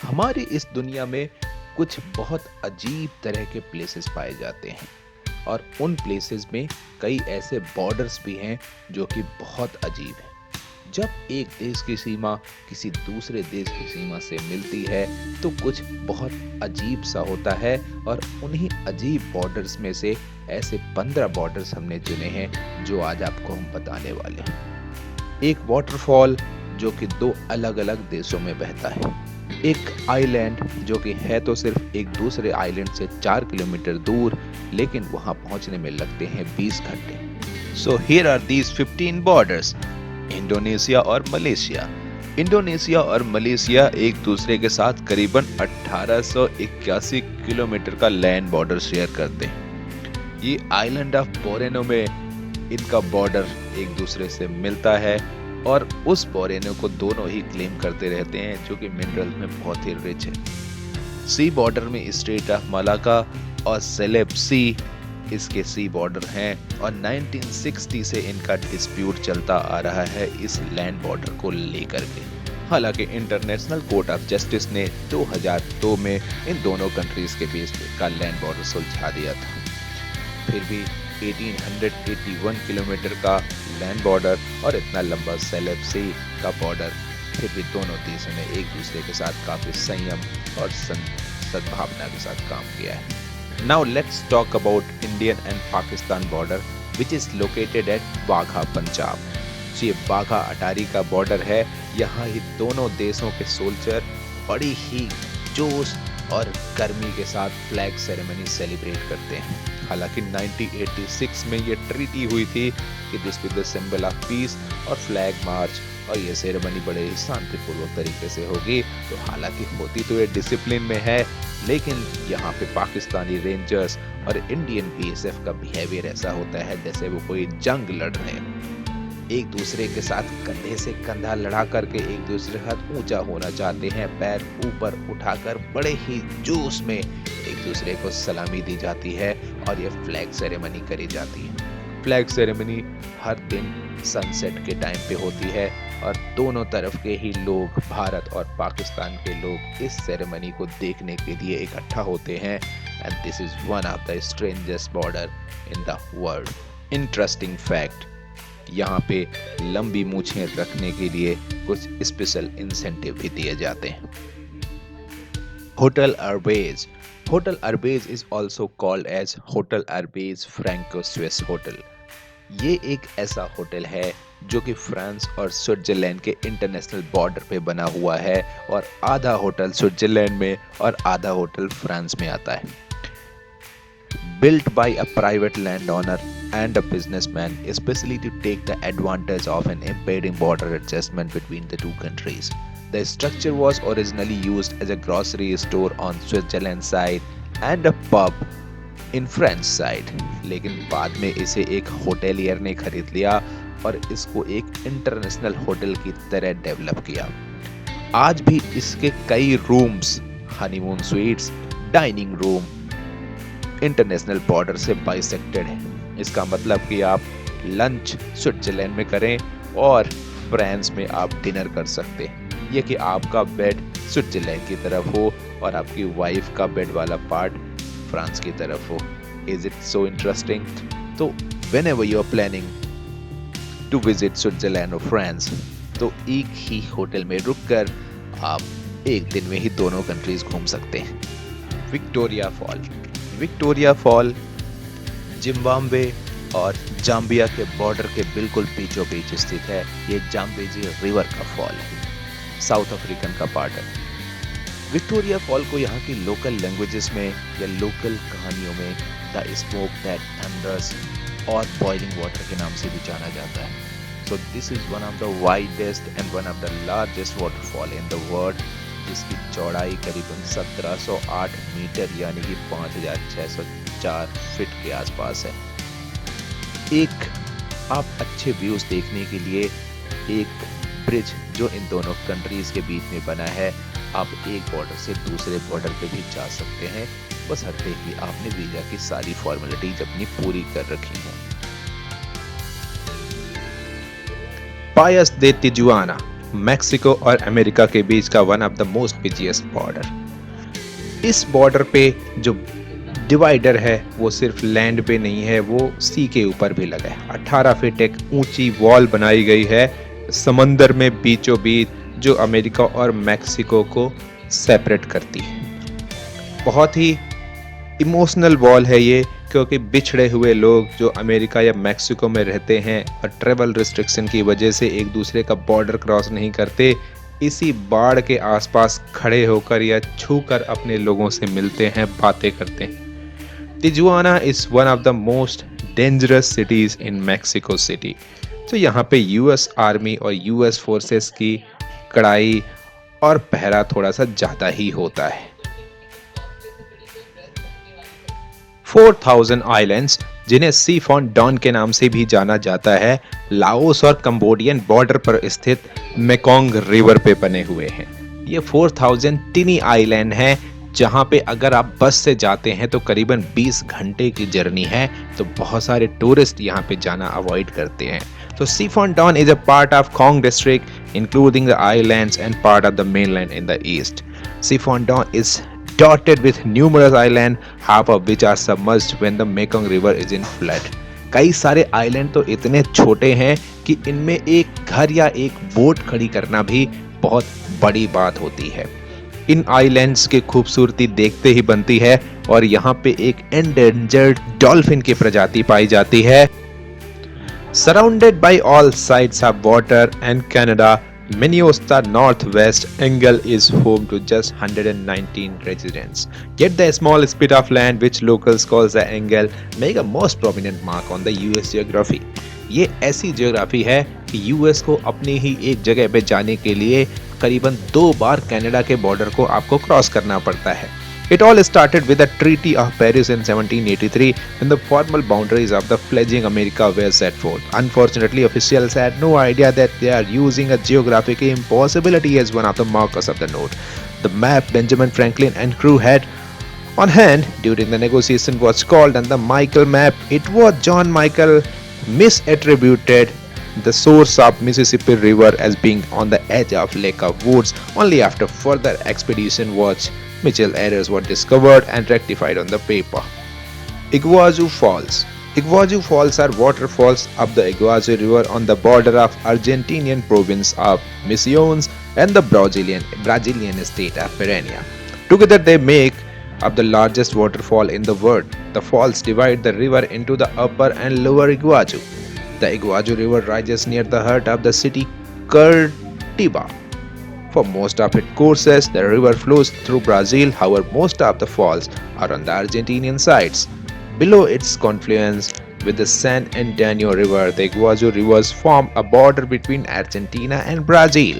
हमारी इस दुनिया में कुछ बहुत अजीब तरह के प्लेसेस पाए जाते हैं और उन प्लेसेस में कई ऐसे बॉर्डर्स भी हैं जो कि बहुत अजीब हैं। जब एक देश की सीमा किसी दूसरे देश की सीमा से मिलती है तो कुछ बहुत अजीब सा होता है और उन्हीं अजीब बॉर्डर्स में से ऐसे 15 बॉर्डर्स हमने चुने हैं जो आज आपको हम बताने वाले हैं। एक वाटरफॉल जो कि दो अलग अलग देशों में बहता है, एक आइलैंड जो कि है तो सिर्फ एक दूसरे आइलैंड से 4 किलोमीटर दूर, लेकिन वहां पहुंचने में लगते हैं 20 घंटे। So here are these 15 borders. Indonesia और मलेशिया। इंडोनेशिया और मलेशिया एक दूसरे के साथ करीबन 1881 किलोमीटर का लैंड बॉर्डर शेयर करते हैं। ये आइलैंड ऑफ बोरेनो में इनका बॉर्डर एक दूसरे से मिलता है और उस बोरेनो को दोनों ही क्लेम करते रहते हैं जो कि मिनरल में बहुत ही रिच है। सी बॉर्डर में स्ट्रेट ऑफ मलाका और सेलेब सी इसके सी बॉर्डर हैं और 1960 से इनका डिस्प्यूट चलता आ रहा है इस लैंड बॉर्डर को लेकर के। हालांकि इंटरनेशनल कोर्ट ऑफ जस्टिस ने 2002 में इन दोनों कंट्रीज के बीच का लैंड बॉर्डर सुलझा दिया था। फिर भी 1881 किलोमीटर का लैंड बॉर्डर और इतना लंबा सेलेब सी का बॉर्डर, फिर भी दोनों देशों ने एक दूसरे के साथ काफी संयम और सद्भावना के साथ काम किया है। Now let's talk about Indian and Pakistan border which is located at Wagah, Punjab. ये बाघा अटारी का बॉर्डर है। यहाँ ही दोनों देशों के सोल्जर बड़ी ही जोश और गर्मी के साथ फ्लैग सेरेमनी सेलिब्रेट करते हैं। हालांकि 1986 में ये ट्रीटी हुई थी कि this with the symbol of peace और फ्लैग मार्च, और ये सेरेमनी बड़े ही शांतिपूर्वक तरीके से होगी। तो हालांकि होती तो ये डिसिप्लिन में है, लेकिन यहाँ पे पाकिस्तानी रेंजर्स और इंडियन बीएसएफ का बिहेवियर ऐसा होता है जैसे वो कोई जंग लड़ रहे हैं। एक दूसरे के साथ कंधे से कंधा लड़ा करके एक दूसरे के साथ ऊंचा होना चाहते हैं, पैर ऊपर उठाकर बड़े ही जोश में एक दूसरे को सलामी दी जाती है और ये फ्लैग सेरेमनी करी जाती है। फ्लैग सेरेमनी हर दिन सनसेट के टाइम पे होती है और दोनों तरफ के ही लोग, भारत और पाकिस्तान के लोग, इस सेरेमनी को देखने के लिए इकट्ठा होते हैं। And this is one of the strangest border in the world. Interesting fact, यहाँ पे लंबी मूछें रखने के लिए कुछ स्पेशल इंसेंटिव भी दिए जाते हैं। Hotel Arbez. Hotel Arbez is also called as hotel Arbez Franco Swiss hotel. ये एक ऐसा होटल है जो कि फ्रांस और स्विट्जरलैंड के इंटरनेशनल बॉर्डर पे बना हुआ है और आधा होटल स्विट्जरलैंड में और आधा होटल फ्रांस में आता है। Built by a private landowner and a businessman, especially to take the advantage of an impending border adjustment between the two countries. The structure was originally used as a grocery store on Switzerland side and a pub in French side, लेकिन बाद में इसे एक hotelier ने खरीद लिया और इसको एक इंटरनेशनल होटल की तरह डेवलप किया। आज भी इसके कई rooms, honeymoon sweets, dining room international border से बाइसेक्टेड है। इसका मतलब कि आप लंच स्विट्जरलैंड में करें और फ्रांस में आप डिनर कर सकते हैं। ये कि आपका बेड स्विट्जरलैंड की तरफ हो और आपकी वाइफ का बेड वाला पार्ट फ्रांस की तरफ हो। Is it so interesting? तो whenever you are planning to visit Switzerland और फ्रांस, तो एक ही होटल में रुककर आप एक दिन में ही दोनों कंट्रीज घूम सकते हैं। Victoria fall. Victoria fall Zimbabwe और जाम्बिया के बॉर्डर के बिल्कुल बीचों बीच स्थित है। ये जाम्बेजी रिवर का फॉल है, साउथ अफ्रीकन का पार्ट है। विक्टोरिया फॉल को यहाँ की लोकल लैंग्वेजेस में या लोकल कहानियों में द स्मोक दैट थंडर्स और बॉइलिंग वाटर के नाम से भी जाना जाता है। So this is one of the widest and one of the largest waterfall in the world, जिसकी चौड़ाई करीबन 1708 मीटर यानी कि 5604 फीट के आसपास है। एक आप अच्छे व्यूज देखने के लिए एक ब्रिज जो इन दोनों कंट्रीज के बीच में बना है, आप एक बॉर्डर से दूसरे बॉर्डर पे भी जा सकते हैं, बस हटते ही आपने वीजा की सारी फॉर्मेलिटीज अपनी पूरी कर रखी है। पायस दे तिजुआना। मैक्सिको और अमेरिका के बीच का one of the most busiest border. इस बॉर्डर पे जो डिवाइडर है वो सिर्फ लैंड पे नहीं है, वो सी के ऊपर भी लगा है। 18 फीट एक ऊंची वॉल बनाई गई है समंदर में बीचों बीच, जो अमेरिका और मैक्सिको को सेपरेट करती है। बहुत ही इमोशनल वॉल है ये, क्योंकि बिछड़े हुए लोग जो अमेरिका या मैक्सिको में रहते हैं और ट्रेवल रिस्ट्रिक्शन की वजह से एक दूसरे का बॉर्डर क्रॉस नहीं करते, इसी बाड़ के आसपास खड़े होकर या छूकर अपने लोगों से मिलते हैं, बातें करते हैं। Tijuana is one of the most dangerous cities in Mexico city. तो यहाँ पे यूएस आर्मी और यूएस फोर्सेस की कड़ाई और पहरा थोड़ा सा ज्यादा ही होता है। 4000 आइलैंड्स, जिन्हें सीफॉन डॉन के नाम से भी जाना जाता है, लाओस और कंबोडियन बॉर्डर पर स्थित मेकोंग रिवर पे बने हुए हैं। ये 4000 टिनी आइलैंड हैं, जहां पे अगर आप बस से जाते हैं तो करीबन 20 घंटे की जर्नी है, तो बहुत सारे टूरिस्ट यहाँ पे जाना अवॉइड करते हैं। तो Si Phan Don is a part of Khong district, including the islands and part of the mainland in the east. Si Phan Don is dotted with numerous islands, half of which are submerged when the Mekong River is in flood. कई सारे island तो इतने छोटे हैं कि इनमें एक घर या एक बोट खड़ी करना भी बहुत बड़ी बात होती है। इन आइलैंड्स की खूबसूरती देखते ही बनती है, और यहाँ पे एक एंडेंजर्ड डॉल्फिन की प्रजाति पाई जाती है। Surrounded by all sides of water and Canada, Minnesota Northwest Angle is home to just 119 residents. Yet the small spit of land which locals call the Angle make a most prominent mark on the US geography. ये ऐसी geography है कि US को अपनी ही एक जगह पे जाने के लिए करीबन 2 बार कनाडा के बॉर्डर को आपको क्रॉस करना पड़ता है। It all started with the Treaty of Paris in 1783, when the formal boundaries of the fledgling America were set forth. Unfortunately, officials had no idea that they are using a geographic impossibility as one of the markers of the note. The map Benjamin Franklin and crew had on hand during the negotiation was called the Michael map. It was John Michael misattributed the source of Mississippi River as being on the edge of Lake of Woods. Only after further expedition was Mitchell errors were discovered and rectified on the paper. Iguazu Falls. Iguazu Falls are waterfalls of the Iguazu River on the border of Argentinian province of Misiones and the Brazilian state of Paraná. Together they make up the largest waterfall in the world. The falls divide the river into the upper and lower Iguazu. The Iguazu River rises near the heart of the city Curitiba. For most of its courses, the river flows through Brazil. However, most of the falls are on the Argentinian sides. Below its confluence with the San Antonio River, the Iguazu rivers form a border between Argentina and Brazil.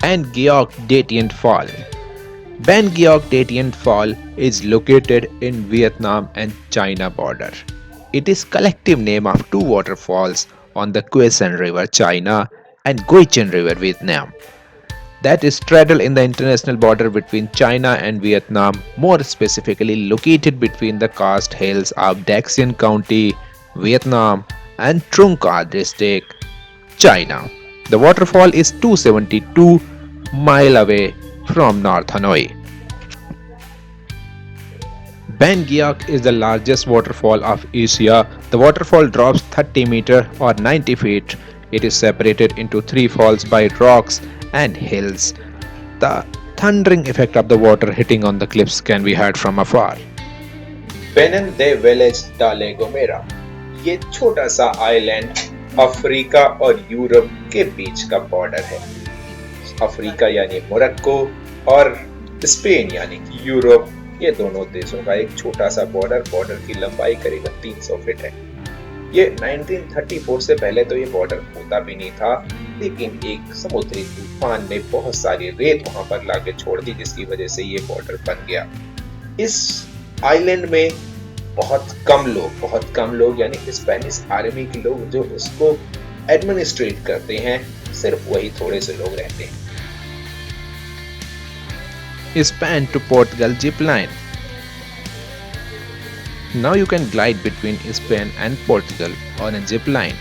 And Geoc Datien Fall. Ban Geoc Datien Fall is located in Vietnam and China border. It is collective name of 2 waterfalls on the Quai San River, China, and Guichen River, Vietnam, that is straddle in the international border between China and Vietnam, more specifically located between the karst hills of Daxian County, Vietnam, and Trung Ca District, China. The waterfall is 272 miles away from North Hanoi. Ben Geoc is the largest waterfall of Asia. The waterfall drops 30 meters or 90 feet. It is separated into 3 falls by rocks and hills. The thundering effect of the water hitting on the cliffs can be heard from afar. Benin de Village da La Gomera. ये छोटा सा island Africa और Europe के बीच का border है। Africa यानी Morocco और Spain यानी कि यूरोप, ये दोनों देशों का एक छोटा सा बॉर्डर की लंबाई करीबन 300 फीट है। ये 1934 से पहले तो ये बॉर्डर होता भी नहीं था, लेकिन एक समुद्री तूफान ने बहुत सारी रेत वहां पर लाके छोड़ दी, जिसकी वजह से ये बॉर्डर बन गया। इस आइलैंड में बहुत कम लोग यानी स्पेनिश आर्मी के लोग जो उसको एडमिनिस्ट्रेट करते हैं, सिर्फ वही थोड़े से लोग रहते हैं। Spain to Portugal zip line. Now you can glide between Spain and Portugal on a zip line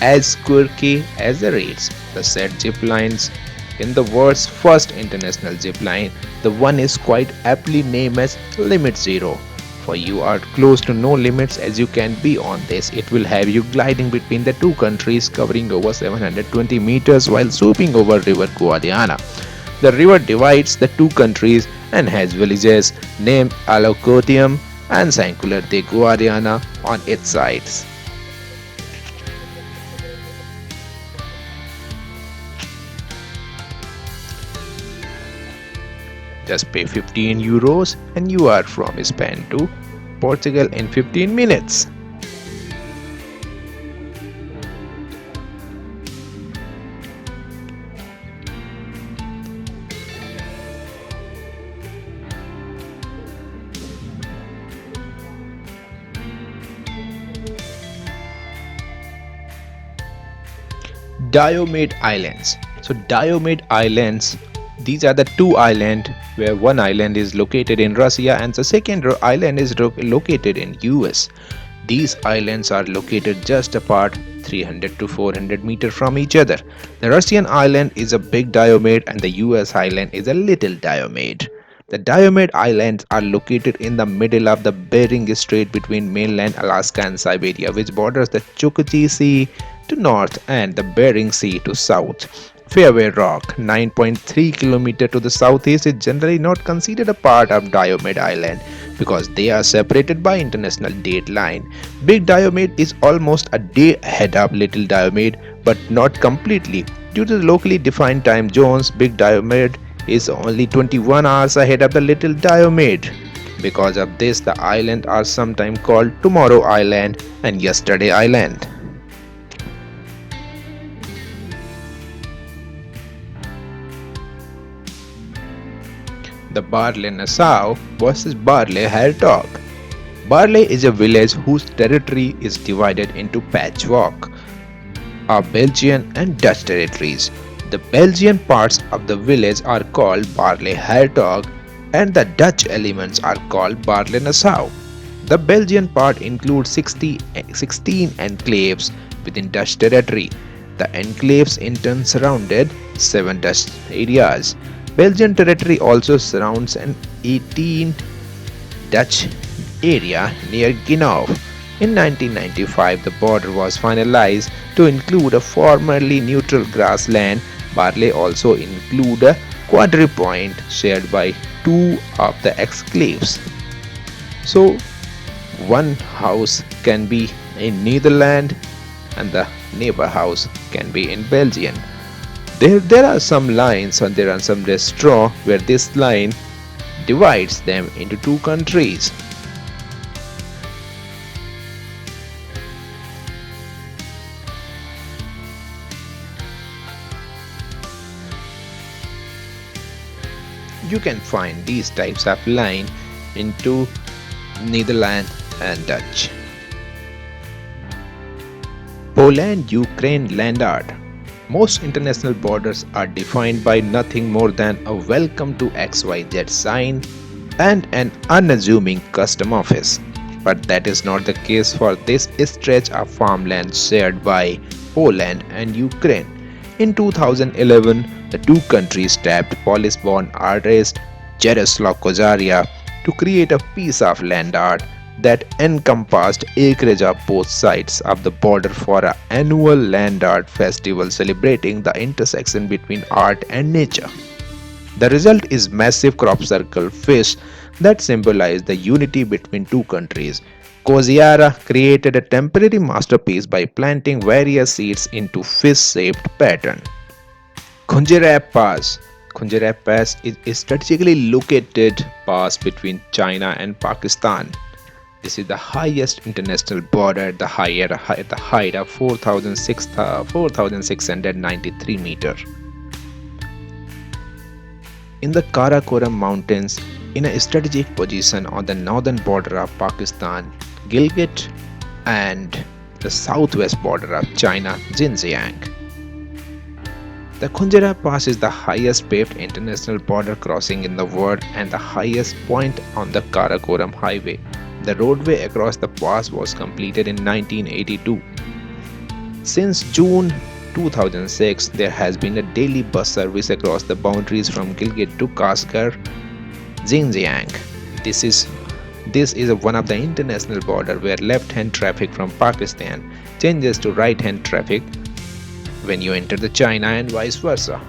as quirky as the rates. The said zip lines in the world's first international zip line, the one is quite aptly named as Limit Zero. For you are close to no limits as you can be on this. It will have you gliding between the two countries covering over 720 meters while swooping over River Guadiana. The river divides the two countries and has villages named Alocotium and Sancular de Guadiana on its sides. Just pay 15 euros and you are from Spain to Portugal in 15 minutes. Diomede Islands. So Diomede Islands, these are the two islands where one island is located in Russia and the second island is located in US. These islands are located just apart 300 to 400 meters from each other. The Russian island is a big Diomede and the US island is a little Diomede. The Diomede Islands are located in the middle of the Bering Strait between mainland Alaska and Siberia, which borders the Chukchi Sea to north and the Bering Sea to south. Fairway Rock, 9.3 km to the southeast, is generally not considered a part of Diomede Island because they are separated by international date line. Big Diomede is almost a day ahead of Little Diomede, but not completely. Due to the locally defined time zones, Big Diomede is only 21 hours ahead of the Little Diomede. Because of this, the islands are sometimes called Tomorrow Island and Yesterday Island. The Barle-Nassau versus Barle-Hertog. Barle is a village whose territory is divided into patchwork of Belgian and Dutch territories. The Belgian parts of the village are called Barle-Hertog and the Dutch elements are called Barle-Nassau. The Belgian part includes 16 enclaves within Dutch territory. The enclaves in turn surrounded 7 Dutch areas. Belgian territory also surrounds an 18 Dutch area near Ginau. In 1995, the border was finalized to include a formerly neutral grassland. Barle also include a quadripoint shared by 2 of the exclaves. So, one house can be in Netherlands and the neighbor house can be in Belgium. There are some lines and there are some restaurants where this line divides them into two countries. You can find these types of line into Netherlands and Dutch. Poland-Ukraine land art. Most international borders are defined by nothing more than a welcome to XYZ sign and an unassuming custom office. But that is not the case for this stretch of farmland shared by Poland and Ukraine. In 2011, the two countries tapped Polish-born artist Jaroslaw Kozaria to create a piece of land art that encompassed acreage of both sides of the border for an annual land art festival celebrating the intersection between art and nature. The result is massive crop circle fish that symbolize the unity between two countries. Koziara created a temporary masterpiece by planting various seeds into fish-shaped pattern. Khunjerab Pass. Khunjerab Pass is a strategically located pass between China and Pakistan. This is the highest international border at the height of 4,693 meters. In the Karakoram Mountains, in a strategic position on the northern border of Pakistan, Gilgit, and the southwest border of China, Xinjiang. The Khunjerab Pass is the highest paved international border crossing in the world and the highest point on the Karakoram Highway. The roadway across the pass was completed in 1982. Since June 2006, there has been a daily bus service across the boundaries from Gilgit to Kashgar, Xinjiang. This is one of the international border where left-hand traffic from Pakistan changes to right-hand traffic when you enter the China and vice versa.